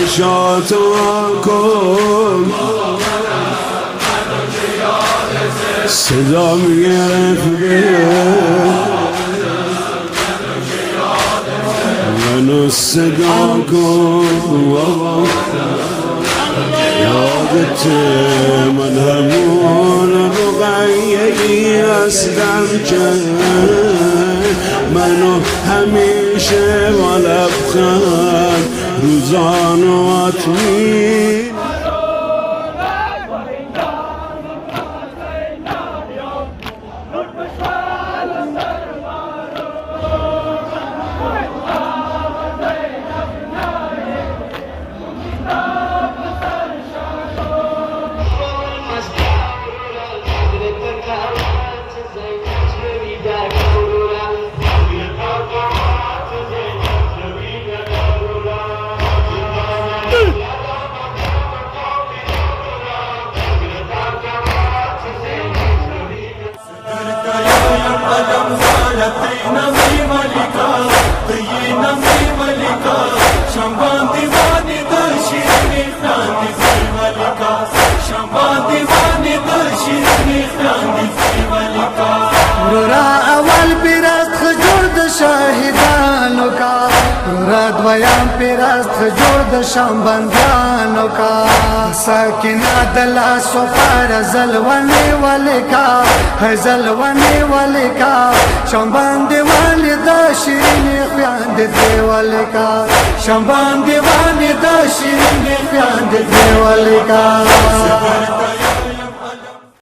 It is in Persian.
سرشاتو کن صدا میگرفته منو صدا کن بابا یادت من همون رقیه‌ای هستم که منو همیشه با لبخند روزانوات می دویم پیرست جوړ د شام بندیانو کا ساکنا دلا سفر زلونی ولیکا زلونی ولیکا شام باندې والی د شیرین خویان دی ولیکا شام باندې والی د شیرین خویان دی ولیکا